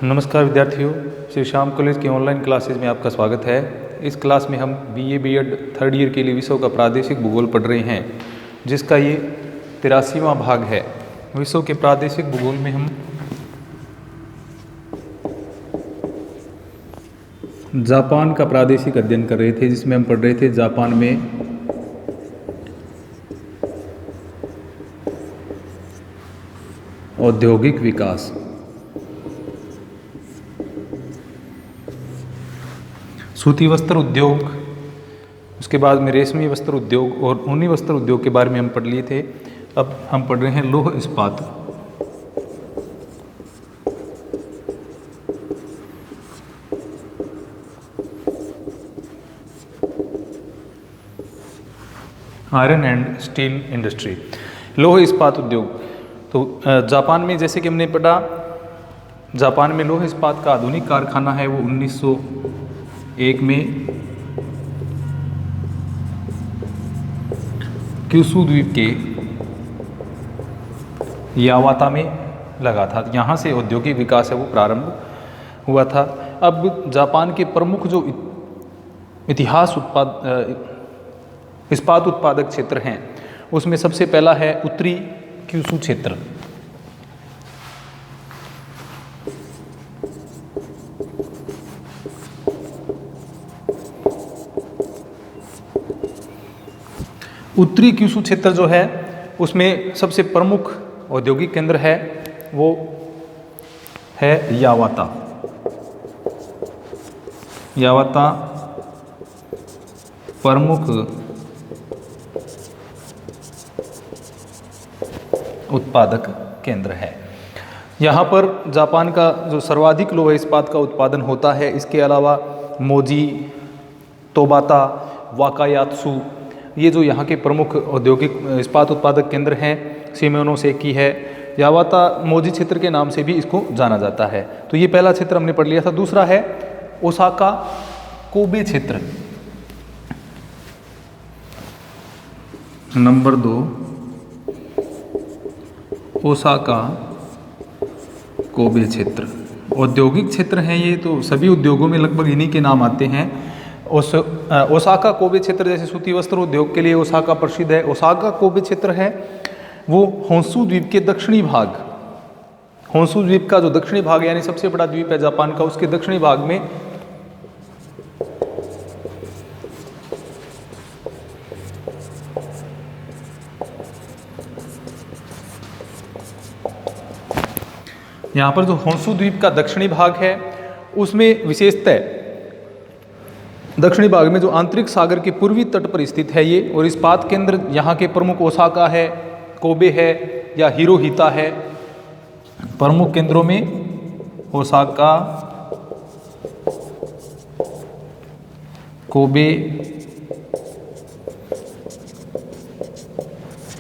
नमस्कार विद्यार्थियों, श्री श्याम कॉलेज के ऑनलाइन क्लासेज में आपका स्वागत है। इस क्लास में हम बीए बीएड थर्ड ईयर के लिए विषयों का प्रादेशिक भूगोल पढ़ रहे हैं, जिसका ये 83वां भाग है। विषयों के प्रादेशिक भूगोल में हम जापान का प्रादेशिक अध्ययन कर रहे थे, जिसमें हम पढ़ रहे थे जापान में औद्योगिक विकास। सूती वस्त्र उद्योग, उसके बाद में रेशमी वस्त्र उद्योग और ऊनी वस्त्र उद्योग के बारे में हम पढ़ लिए थे। अब हम पढ़ रहे हैं लौह इस्पात। आयरन एंड स्टील इंडस्ट्री, लौह इस्पात उद्योग। तो जापान में जैसे कि हमने पढ़ा, जापान में लौह इस्पात का आधुनिक कारखाना है वो 1901 में क्यूशू द्वीप के यावाता में लगा था। यहाँ से औद्योगिक विकास है वो प्रारंभ हुआ था। अब जापान के प्रमुख जो इस्पात उत्पादक क्षेत्र हैं, उसमें सबसे पहला है उत्तरी क्यूशू क्षेत्र। उत्तरी क्यूशू क्षेत्र जो है, उसमें सबसे प्रमुख औद्योगिक केंद्र है वो है यावाता। यावाता प्रमुख उत्पादक केंद्र है। यहाँ पर जापान का जो सर्वाधिक लौह इस्पात का उत्पादन होता है। इसके अलावा मोजी, तोबाता, वाकायात्सु, ये जो यहाँ के प्रमुख औद्योगिक इस्पात उत्पादक केंद्र हैं, शिमोनोसेकी है। यावाता मोजी क्षेत्र के नाम से भी इसको जाना जाता है। तो ये पहला क्षेत्र हमने पढ़ लिया था। दूसरा है ओसाका कोबे क्षेत्र। नंबर 2 ओसाका कोबे क्षेत्र। औद्योगिक क्षेत्र हैं ये, तो सभी उद्योगों में लगभग इन्हीं के नाम आते हैं। ओसाका कोबे क्षेत्र, जैसे सूती वस्त्र उद्योग के लिए ओसाका प्रसिद्ध है। ओसाका कोबे क्षेत्र है वो होन्शु द्वीप के दक्षिणी भाग, होन्शु द्वीप का जो दक्षिणी भाग यानी सबसे बड़ा द्वीप है जापान का, उसके दक्षिणी भाग में यहाँ पर जो होन्शु द्वीप का दक्षिणी भाग है, उसमें विशेषतः दक्षिणी भाग में जो आंतरिक सागर के पूर्वी तट पर स्थित है ये, और इस्पात केंद्र यहाँ के प्रमुख ओसाका है, कोबे है या हिरोहिता है। प्रमुख केंद्रों में ओसाका, कोबे,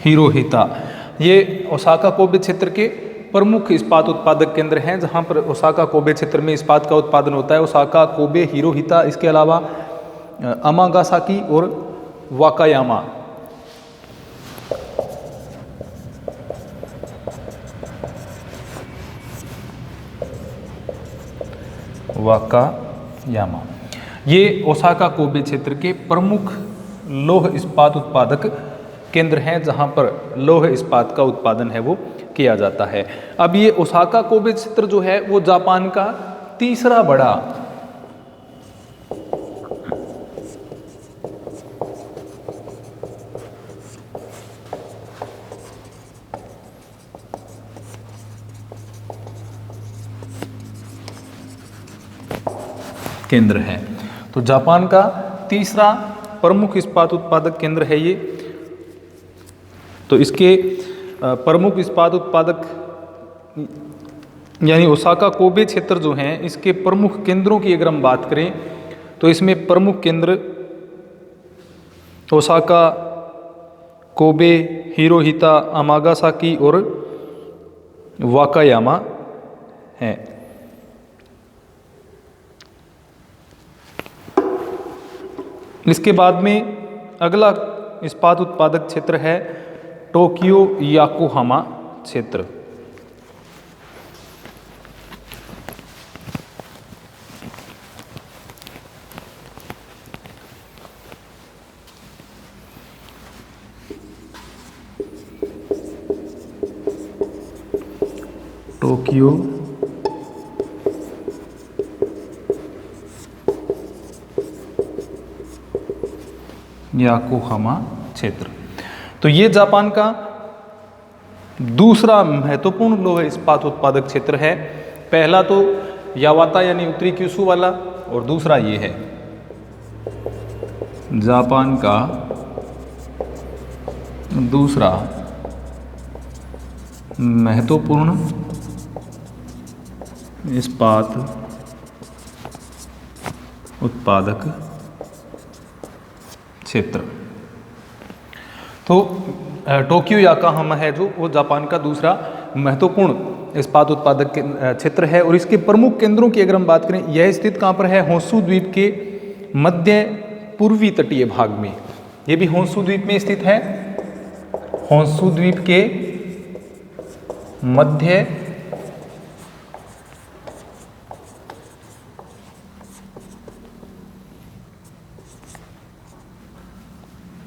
हिरोहिता, ये ओसाका कोबे क्षेत्र के प्रमुख इस्पात उत्पादक केंद्र हैं, जहाँ पर ओसाका कोबे क्षेत्र में इस्पात का उत्पादन होता है। ओसाका, कोबे, हिरोहिता, इसके अलावा अमागासाकी और वाकायामा। वाकायामा ये ओसाका कोबे क्षेत्र के प्रमुख लौह इस्पात उत्पादक केंद्र हैं, जहाँ पर लौह इस्पात का उत्पादन है वो किया जाता है। अब ये ओसाका कोबे क्षेत्र जो है वो जापान का तीसरा बड़ा केंद्र है। तो जापान का तीसरा प्रमुख इस्पात उत्पादक केंद्र है ये। तो इसके प्रमुख इस्पात उत्पादक यानी ओसाका कोबे क्षेत्र जो हैं, इसके प्रमुख केंद्रों की अगर हम बात करें तो इसमें प्रमुख केंद्र ओसाका, कोबे, हिरोहिता, अमागासाकी और वाकायामा हैं। इसके बाद में अगला इस्पात उत्पादक क्षेत्र है टोक्यो योकोहामा क्षेत्र। टोक्यो याकोहामा क्षेत्र। तो ये जापान का दूसरा महत्वपूर्ण लौह इस्पात उत्पादक क्षेत्र है। पहला तो यावाता यानी उत्तरी क्यूशू वाला, और दूसरा ये है जापान का दूसरा महत्वपूर्ण इस्पात उत्पादक क्षेत्र। तो टोक्यो याकोहामा है जो वो जापान का दूसरा महत्वपूर्ण इस्पात उत्पादक क्षेत्र है। और इसके प्रमुख केंद्रों की अगर हम बात करें, यह स्थित कहाँ पर है? होंशु द्वीप के मध्य पूर्वी तटीय भाग में। यह भी होंशु द्वीप में स्थित है। होंशु द्वीप के मध्य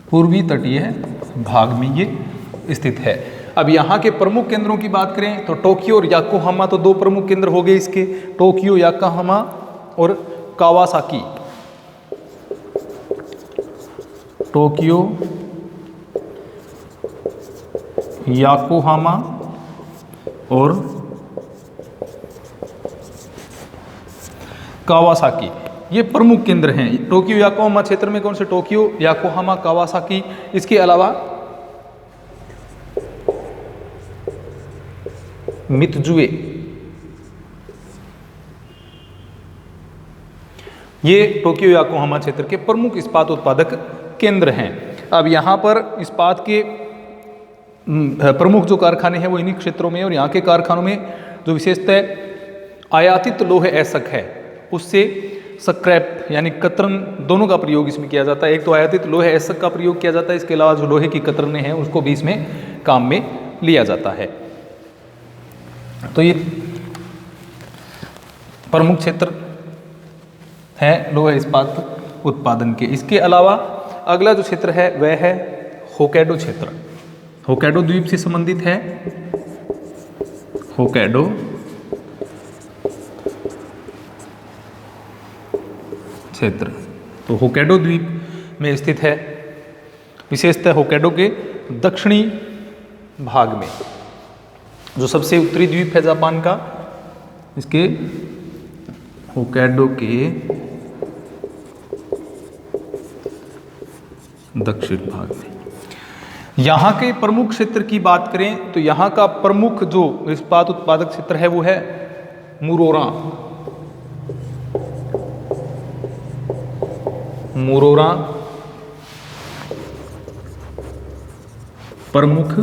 पूर्वी तटीय भाग में ये स्थित है। अब यहाँ के प्रमुख केंद्रों की बात करें तो टोक्यो और याकोहामा तो दो प्रमुख केंद्र हो गए इसके, टोक्यो याकोहामा और कावासाकी। टोक्यो याकोहामा और कावासाकी ये प्रमुख केंद्र हैं। टोक्यो याकोहामा क्षेत्र में कौन से? Tokyo Yokohama Kawasaki. इसके अलावा मित्जुए, ये टोक्यो याकोहामा क्षेत्र के प्रमुख इस्पात उत्पादक केंद्र हैं। अब यहाँ पर इस्पात के प्रमुख जो कारखाने हैं वो इन्हीं क्षेत्रों में, और यहाँ के कारखानों में जो विशेषतः आयातित लोहे ऐसक है उससे स्क्रैप यानी कतरन दोनों का प्रयोग इसमें किया जाता है। एक तो आयातित लोहे ऐसक का प्रयोग किया जाता है, इसके अलावा जो लोहे की कतरनें हैं उसको भी इसमें काम में लिया जाता है। तो ये प्रमुख क्षेत्र है लोहे इस्पात उत्पादन के। इसके अलावा अगला जो क्षेत्र है वह है होक्काइडो क्षेत्र। होक्काइडो द्वीप से संबंधित है। होक्काइडो क्षेत्र तो होक्काइडो द्वीप में स्थित है, विशेषतः होक्काइडो के दक्षिणी भाग में। जो सबसे उत्तरी द्वीप है जापान का, इसके होक्काइडो के दक्षिण भाग में। यहाँ के प्रमुख क्षेत्र की बात करें तो यहाँ का प्रमुख जो इस्पात उत्पादक क्षेत्र है वो है मुरोरा। मुरोरा प्रमुख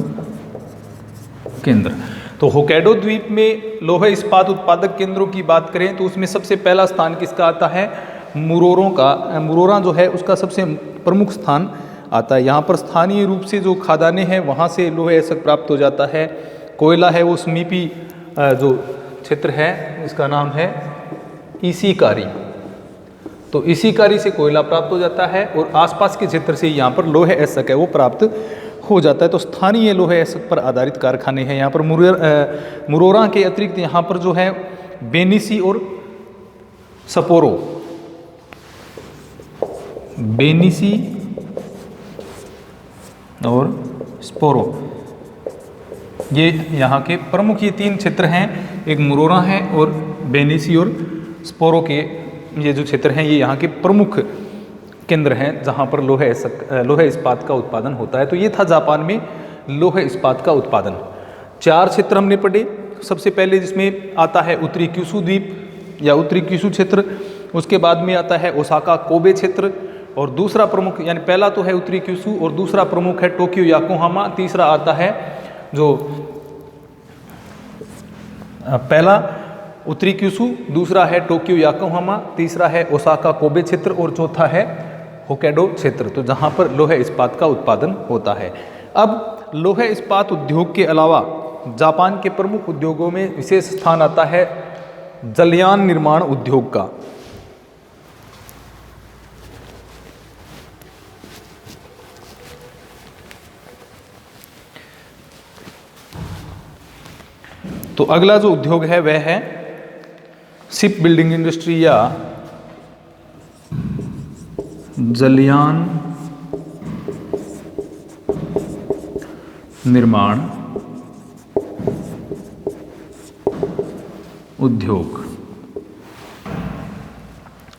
केंद्र। तो होक्काइडो द्वीप में लोहे इस्पात उत्पादक केंद्रों की बात करें तो उसमें सबसे पहला स्थान किसका आता है? मुरोरों का। मुरोरा जो है उसका सबसे प्रमुख स्थान आता है। यहाँ पर स्थानीय रूप से जो खादानें हैं वहाँ से लोहे ऐसक प्राप्त हो जाता है। कोयला है वो समीपी जो क्षेत्र है इसका नाम है इशिकारी। तो इशिकारी से कोयला प्राप्त हो जाता है और आसपास के क्षेत्र से यहाँ पर लोहे ऐसक है वो प्राप्त हो जाता है। तो स्थानीय लोहे ऐसक पर आधारित कारखाने हैं यहाँ पर। मुरोरा के अतिरिक्त यहाँ पर जो है बेनिसी और सपोरो, बेनिसी और स्पोरो, ये यहाँ के प्रमुख ये तीन क्षेत्र हैं। एक मुरोरा है और बेनिसी और स्पोरो के ये जो क्षेत्र हैं ये यहाँ के प्रमुख केंद्र हैं जहाँ पर लोहे इस्पात का उत्पादन होता है। तो ये था जापान में लोहे इस्पात का उत्पादन। चार क्षेत्र हमने पढ़े। सबसे पहले जिसमें आता है उत्तरी क्यूशू द्वीप या उत्तरी क्यूशू क्षेत्र, उसके बाद में आता है ओसाका कोबे क्षेत्र, और दूसरा प्रमुख यानी पहला तो है उत्तरी क्यूशू और दूसरा प्रमुख है टोक्यो याकोहामा। तीसरा आता है जो पहला उत्तरी क्यूशू, दूसरा है टोक्यो याकोहामा, तीसरा है ओसाका कोबे क्षेत्र और चौथा है होक्काइडो क्षेत्र। तो जहाँ पर लोहे इस्पात का उत्पादन होता है। अब लोहे इस्पात उद्योग के अलावा जापान के प्रमुख उद्योगों में विशेष स्थान आता है जलयान निर्माण उद्योग का। तो अगला जो उद्योग है वह है शिप बिल्डिंग इंडस्ट्री या जलयान निर्माण उद्योग।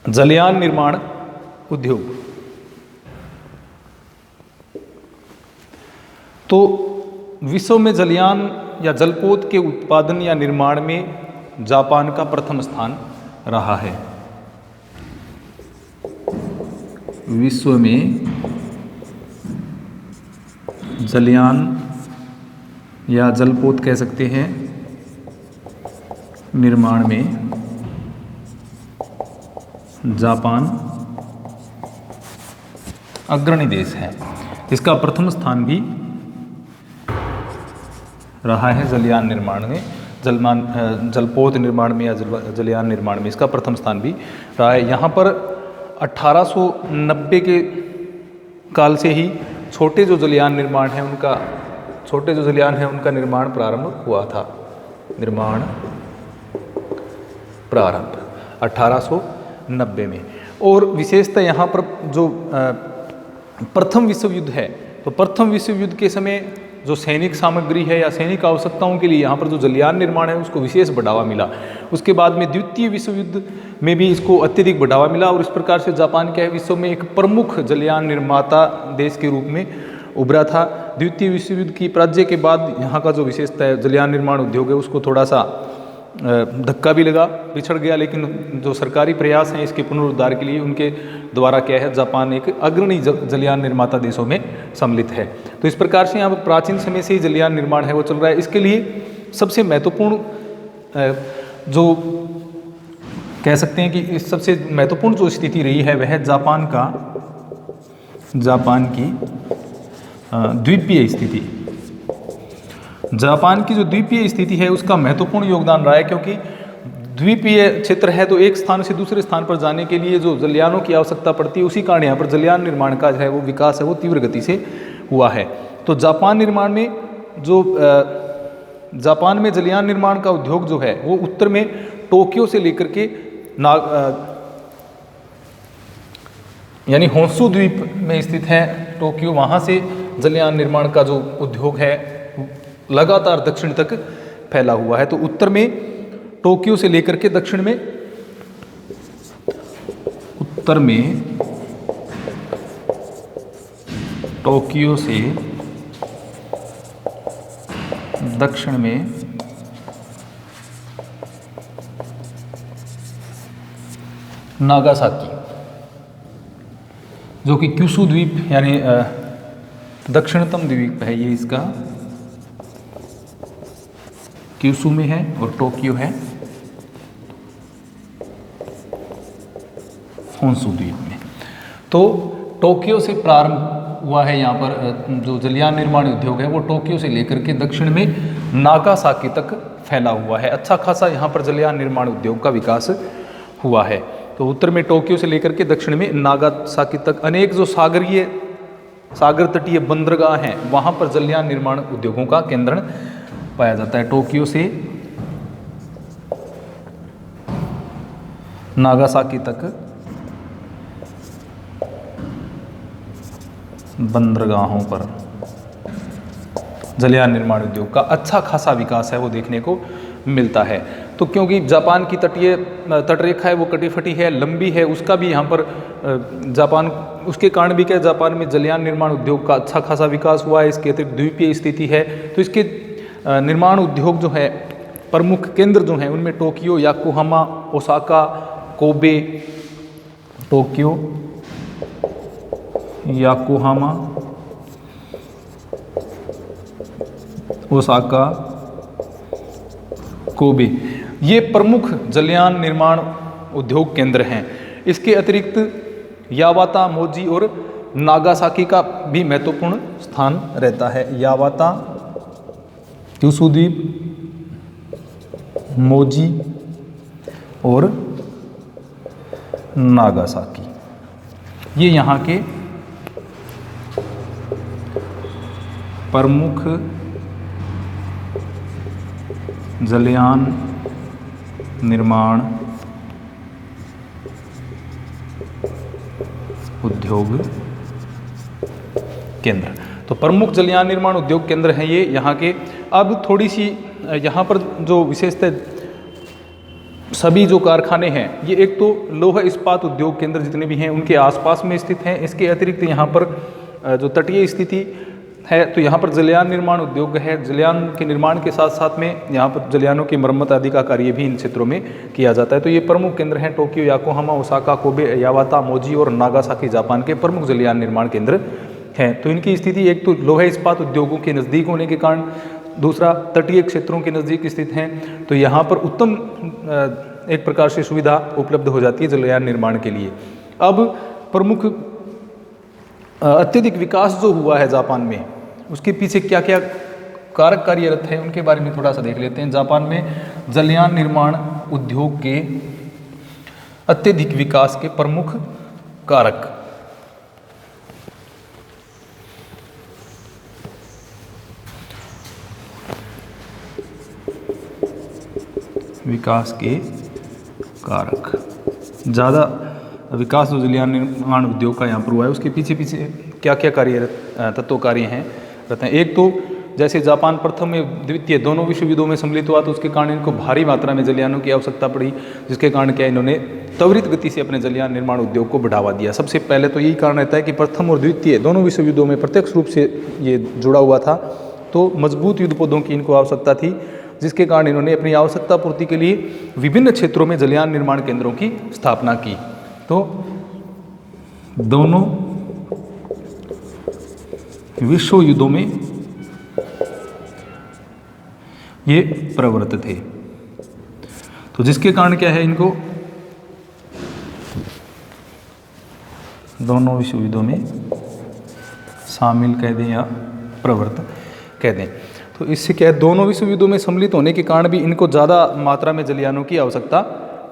जलयान निर्माण उद्योग। तो विश्व में जलयान या जलपोत के उत्पादन या निर्माण में जापान का प्रथम स्थान रहा है। विश्व में जलयान या जलपोत कह सकते हैं निर्माण में जापान अग्रणी देश है। इसका प्रथम स्थान भी रहा है जलयान निर्माण में, जलपोत निर्माण में या जलयान निर्माण में इसका प्रथम स्थान भी रहा है। यहाँ पर 1890 के काल से ही छोटे जो जलयान है उनका निर्माण प्रारंभ हुआ था। निर्माण प्रारंभ 1890 में। और विशेषतः यहाँ पर जो प्रथम विश्व युद्ध है, तो प्रथम विश्व युद्ध के समय जो सैनिक सामग्री है या सैनिक आवश्यकताओं के लिए यहाँ पर जो जलयान निर्माण है उसको विशेष बढ़ावा मिला। उसके बाद में द्वितीय विश्व युद्ध में भी इसको अत्यधिक बढ़ावा मिला और इस प्रकार से जापान क्या है, विश्व में एक प्रमुख जलयान निर्माता देश के रूप में उभरा था। द्वितीय विश्व युद्ध की पराजय के बाद यहाँ का जो विशेषता है जलयान निर्माण उद्योग है उसको थोड़ा सा धक्का भी लगा, पिछड़ गया, लेकिन जो सरकारी प्रयास हैं इसके पुनरुद्धार के लिए उनके द्वारा क्या है जापान एक अग्रणी जलयान निर्माता देशों में सम्मिलित है। तो इस प्रकार से यहाँ पर प्राचीन समय से ही जलयान निर्माण है वो चल रहा है। इसके लिए सबसे महत्वपूर्ण जो कह सकते हैं कि सबसे महत्वपूर्ण जो स्थिति रही है वह जापान की द्वीपीय स्थिति। जापान की जो द्वीपीय स्थिति है उसका महत्वपूर्ण योगदान रहा है, क्योंकि द्वीपीय क्षेत्र है तो एक स्थान से दूसरे स्थान पर जाने के लिए जो जलयानों की आवश्यकता पड़ती है उसी कारण यहाँ पर जलयान निर्माण का जो है वो विकास है वो तीव्र गति से हुआ है। तो जापान में जलयान निर्माण का उद्योग जो है वो उत्तर में टोक्यो से लेकर के यानी होन्शु द्वीप में स्थित है टोक्यो, वहाँ से जलयान निर्माण का जो उद्योग है लगातार दक्षिण तक फैला हुआ है। तो उत्तर में टोक्यो से लेकर के दक्षिण में टोक्यो से दक्षिण में नागासाकी, जो कि क्यूशु द्वीप यानी दक्षिणतम द्वीप है, ये इसका क्यूशु में है और टोक्यो है होन्शु द्वीप में। तो टोक्यो से प्रारंभ हुआ है यहाँ पर जो जलयान निर्माण उद्योग है वो टोक्यो से लेकर के दक्षिण में नागासाकी तक फैला हुआ है। अच्छा खासा यहाँ पर जलयान निर्माण उद्योग का विकास हुआ है। तो उत्तर में टोक्यो से लेकर के दक्षिण में नागासाकी तक अनेक जो सागर तटीय बंदरगाह हैं वहाँ पर जलयान निर्माण उद्योगों का केंद्रण पाया जाता है। टोक्यो से नागासाकी तक बंदरगाहों पर जलयान निर्माण उद्योग का अच्छा खासा विकास है वो देखने को मिलता है। तो क्योंकि जापान की तटरेखा है वो कटी फटी है, लंबी है, उसका भी यहाँ पर उसके कारण भी क्या जापान में जलयान निर्माण उद्योग का अच्छा खासा विकास हुआ है। इसके अतिरिक्त द्वीपीय स्थिति है तो इसके निर्माण उद्योग जो है प्रमुख केंद्र जो हैं उनमें Tokyo, Yokohama, Osaka, Kobe, Tokyo, Yokohama, Osaka, Kobe, ये प्रमुख जलयान निर्माण उद्योग केंद्र हैं। इसके अतिरिक्त यावाता, मोजी और नागासाकी का भी महत्वपूर्ण स्थान रहता है। यावाता, क्यूशु द्वीप, मोजी और नागासाकी, ये यहाँ के प्रमुख जलयान निर्माण उद्योग केंद्र। तो प्रमुख जलयान निर्माण उद्योग केंद्र हैं ये यहाँ के। अब थोड़ी सी यहाँ पर जो विशेषतः सभी जो कारखाने हैं ये एक तो लौह इस्पात उद्योग केंद्र जितने भी हैं उनके आसपास में स्थित हैं। इसके अतिरिक्त यहाँ पर जो तटीय स्थिति है तो यहाँ पर जलयान निर्माण उद्योग है। जलयान के निर्माण के साथ साथ में यहाँ पर जलयानों की मरम्मत आदि का कार्य भी इन क्षेत्रों में किया जाता है। तो ये प्रमुख केंद्र हैं टोक्यो, याकोहामा, ओसाका, कोबे, यावाता, मोजी और नागासाकी जापान के प्रमुख जलयान निर्माण केंद्र हैं। तो इनकी स्थिति एक तो लोहा इस्पात उद्योगों के नज़दीक होने के कारण, दूसरा तटीय क्षेत्रों के नज़दीक स्थित हैं। तो यहाँ पर उत्तम एक प्रकार से सुविधा उपलब्ध हो जाती है जलयान निर्माण के लिए। अब प्रमुख अत्यधिक विकास जो हुआ है जापान में उसके पीछे क्या क्या कारक कार्यरत है उनके बारे में थोड़ा सा देख लेते हैं। जापान में जलयान निर्माण उद्योग के अत्यधिक विकास के प्रमुख कारक। विकास के कारक, ज़्यादा विकास जो जलयान निर्माण उद्योग का यहाँ पर हुआ है उसके पीछे क्या क्या कार्यरत तत्व कार्य हैं रहते हैं। एक तो जैसे जापान प्रथम एवं द्वितीय दोनों विश्व युद्धों में सम्मिलित हुआ तो उसके कारण इनको भारी मात्रा में जलयानों की आवश्यकता पड़ी, जिसके कारण क्या इन्होंने त्वरित गति से अपने जलयान निर्माण उद्योग को बढ़ावा दिया। सबसे पहले तो यही कारण रहता है कि प्रथम और द्वितीय दोनों विश्व युद्धों में प्रत्यक्ष रूप से ये जुड़ा हुआ था, तो मजबूत युद्धपोतों की इनको आवश्यकता थी, जिसके कारण इन्होंने अपनी आवश्यकता पूर्ति के लिए विभिन्न क्षेत्रों में जलयान निर्माण केंद्रों की स्थापना की। तो दोनों विश्व युद्धों में ये प्रवृत्त थे, तो जिसके कारण क्या है इनको दोनों विश्व युद्धों में शामिल कह दें या प्रवृत्त कह दें। तो इससे क्या है दोनों विश्व युद्धों में सम्मिलित होने के कारण भी इनको ज़्यादा मात्रा में जलयानों की आवश्यकता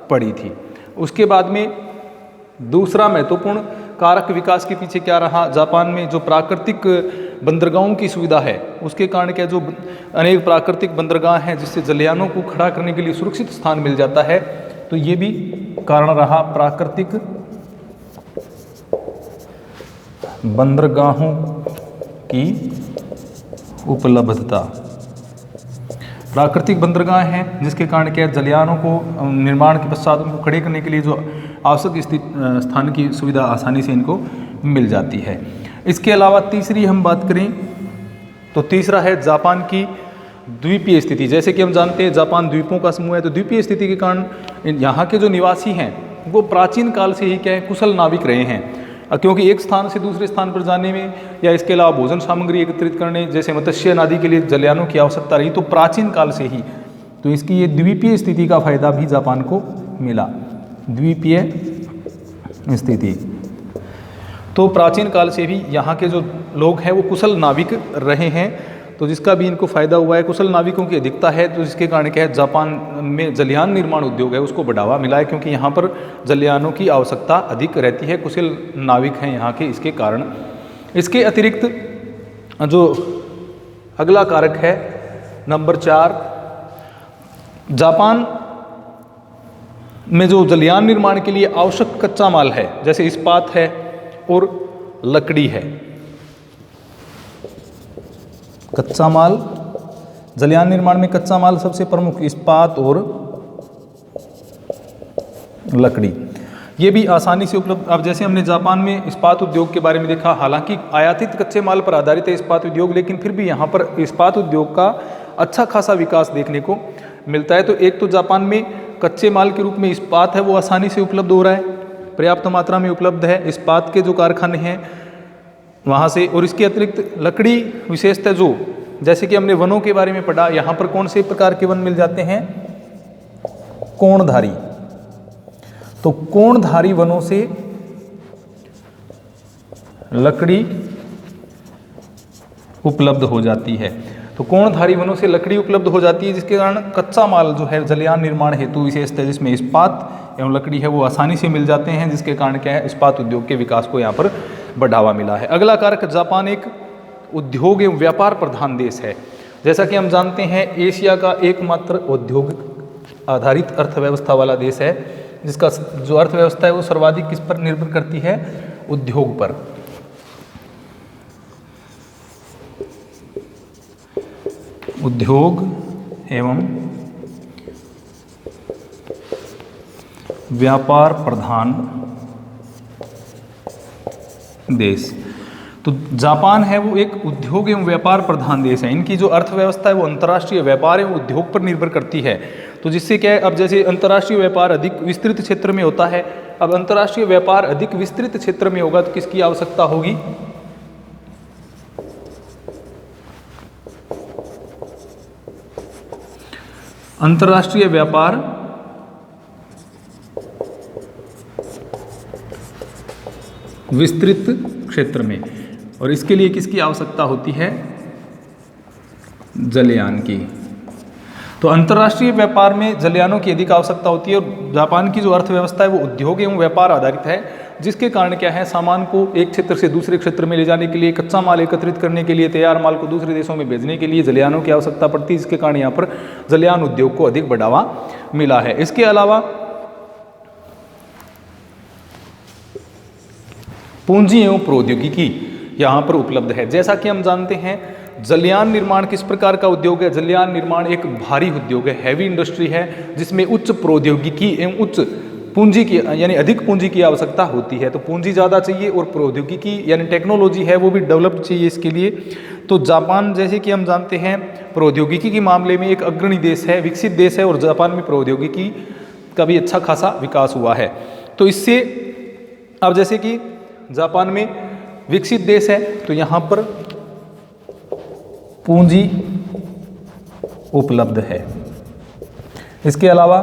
पड़ी थी। उसके बाद में दूसरा महत्वपूर्ण कारक विकास के पीछे क्या रहा, जापान में जो प्राकृतिक बंदरगाहों की सुविधा है उसके कारण क्या जो अनेक प्राकृतिक बंदरगाह हैं जिससे जलयानों को खड़ा करने के लिए सुरक्षित स्थान मिल जाता है, तो ये भी कारण रहा प्राकृतिक बंदरगाहों की उपलब्धता। प्राकृतिक बंदरगाह हैं जिसके कारण क्या जलयानों को निर्माण के पश्चात उनको खड़े करने के लिए जो आवश्यक स्थान की सुविधा आसानी से इनको मिल जाती है। इसके अलावा तीसरी हम बात करें तो तीसरा है जापान की द्वीपीय स्थिति। जैसे कि हम जानते हैं जापान द्वीपों का समूह है, तो द्वीपीय स्थिति के कारण यहाँ के जो निवासी हैं वो प्राचीन काल से ही क्या है कुशल नाविक रहे हैं, क्योंकि एक स्थान से दूसरे स्थान पर जाने में या इसके अलावा भोजन सामग्री एकत्रित करने जैसे मत्स्य आदि के लिए जलयानों की आवश्यकता रही, तो प्राचीन काल से ही तो इसकी ये द्वीपीय स्थिति का फायदा भी जापान को मिला। द्वीपीय स्थिति तो प्राचीन काल से भी यहाँ के जो लोग हैं वो कुशल नाविक रहे हैं, तो जिसका भी इनको फायदा हुआ है। कुशल नाविकों की अधिकता है तो जिसके कारण क्या है जापान में जलयान निर्माण उद्योग है उसको बढ़ावा मिला है, क्योंकि यहाँ पर जलयानों की आवश्यकता अधिक रहती है, कुशल नाविक हैं यहाँ के, इसके कारण। इसके अतिरिक्त जो अगला कारक है नंबर 4, जापान में जो जलयान निर्माण के लिए आवश्यक कच्चा माल है जैसे इस्पात है और लकड़ी है। कच्चा माल जलयान निर्माण में कच्चा माल सबसे प्रमुख इस्पात और लकड़ी, ये भी आसानी से उपलब्ध। अब जैसे हमने जापान में इस्पात उद्योग के बारे में देखा, हालांकि आयातित कच्चे माल पर आधारित है इस्पात उद्योग, लेकिन फिर भी यहाँ पर इस्पात उद्योग का अच्छा खासा विकास देखने को मिलता है। तो एक तो जापान में कच्चे माल के रूप में इस्पात है वो आसानी से उपलब्ध हो रहा है, पर्याप्त मात्रा में उपलब्ध है इस्पात के जो कारखाने हैं वहाँ से। और इसके अतिरिक्त लकड़ी विशेषतः जो जैसे कि हमने वनों के बारे में पढ़ा, यहाँ पर कौन से प्रकार के वन मिल जाते हैं, कोणधारी। तो कोणधारी वनों से लकड़ी उपलब्ध हो जाती है। तो कोणधारी वनों से लकड़ी उपलब्ध हो जाती है, जिसके कारण कच्चा माल जो है जलयान निर्माण हेतु विशेषतः जिसमें इस्पात एवं लकड़ी है वो आसानी से मिल जाते हैं, जिसके कारण क्या है इस्पात उद्योग के विकास को यहाँ पर बढ़ावा मिला है। अगला कारक, जापान एक उद्योग एवं व्यापार प्रधान देश है। जैसा कि हम जानते हैं एशिया का एकमात्र औद्योगिक आधारित अर्थव्यवस्था वाला देश है, जिसका जो अर्थव्यवस्था है वो सर्वाधिक किस पर निर्भर करती है, उद्योग पर। उद्योग एवं व्यापार प्रधान देश। तो जापान है वो एक उद्योग एवं व्यापार प्रधान देश है। इनकी जो अर्थव्यवस्था है वो अंतर्राष्ट्रीय व्यापार एवं उद्योग पर निर्भर करती है। तो जिससे क्या है, अब जैसे अंतर्राष्ट्रीय व्यापार अधिक विस्तृत क्षेत्र में होता है, अब अंतर्राष्ट्रीय व्यापार अधिक विस्तृत क्षेत्र में होगा तो किसकी आवश्यकता होगी, अंतर्राष्ट्रीय व्यापार विस्तृत क्षेत्र में, और इसके लिए किसकी आवश्यकता होती है, जलयान की। तो अंतर्राष्ट्रीय व्यापार में जलयानों की अधिक आवश्यकता होती है। और जापान की जो अर्थव्यवस्था है वो उद्योग एवं व्यापार आधारित है, जिसके कारण क्या है, सामान को एक क्षेत्र से दूसरे क्षेत्र में ले जाने के लिए, कच्चा माल एकत्रित करने के लिए, तैयार माल को दूसरे देशों में भेजने के लिए जलयानों की आवश्यकता पड़ती है, जिसके कारण यहाँ पर जलयान उद्योग को अधिक बढ़ावा मिला है। इसके अलावा पूंजी एवं प्रौद्योगिकी यहाँ पर उपलब्ध है। जैसा कि हम जानते हैं जलयान निर्माण किस प्रकार का उद्योग है, जलयान निर्माण एक भारी उद्योग है, हैवी इंडस्ट्री है, जिसमें उच्च प्रौद्योगिकी एवं उच्च पूंजी की यानी अधिक पूंजी की आवश्यकता होती है। तो पूंजी ज़्यादा चाहिए और प्रौद्योगिकी यानी टेक्नोलॉजी है वो भी डेवलप्ड चाहिए इसके लिए। तो जापान जैसे कि हम जानते हैं प्रौद्योगिकी के मामले में एक अग्रणी देश है, विकसित देश है, और जापान में प्रौद्योगिकी का भी अच्छा खासा विकास हुआ है। तो इससे अब जैसे कि जापान में विकसित देश है तो यहाँ पर पूंजी उपलब्ध है। इसके अलावा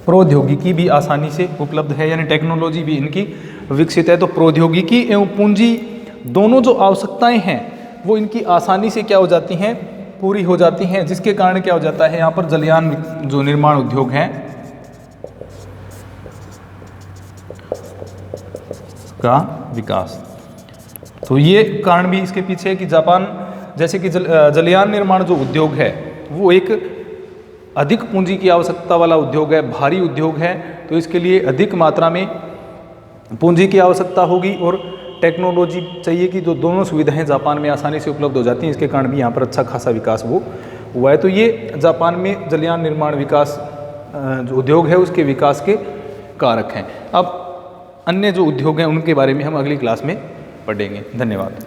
प्रौद्योगिकी भी आसानी से उपलब्ध है, यानी टेक्नोलॉजी भी इनकी विकसित है। तो प्रौद्योगिकी एवं पूंजी दोनों जो आवश्यकताएं हैं वो इनकी आसानी से क्या हो जाती हैं, पूरी हो जाती हैं, जिसके कारण क्या हो जाता है, यहाँ पर जलयान जो निर्माण उद्योग है का विकास। तो ये कारण भी इसके पीछे है कि जापान जैसे कि जलयान निर्माण जो उद्योग है वो एक अधिक पूंजी की आवश्यकता वाला उद्योग है, भारी उद्योग है। तो इसके लिए अधिक मात्रा में पूंजी की आवश्यकता होगी और टेक्नोलॉजी चाहिए कि जो दोनों सुविधाएं जापान में आसानी से उपलब्ध हो जाती हैं। इसके कारण भी यहाँ पर अच्छा खासा विकास वो हुआ है। तो ये जापान में जलयान निर्माण विकास जो उद्योग है उसके विकास के कारक हैं। अब अन्य जो उद्योग हैं उनके बारे में हम अगली क्लास में पढ़ेंगे। धन्यवाद।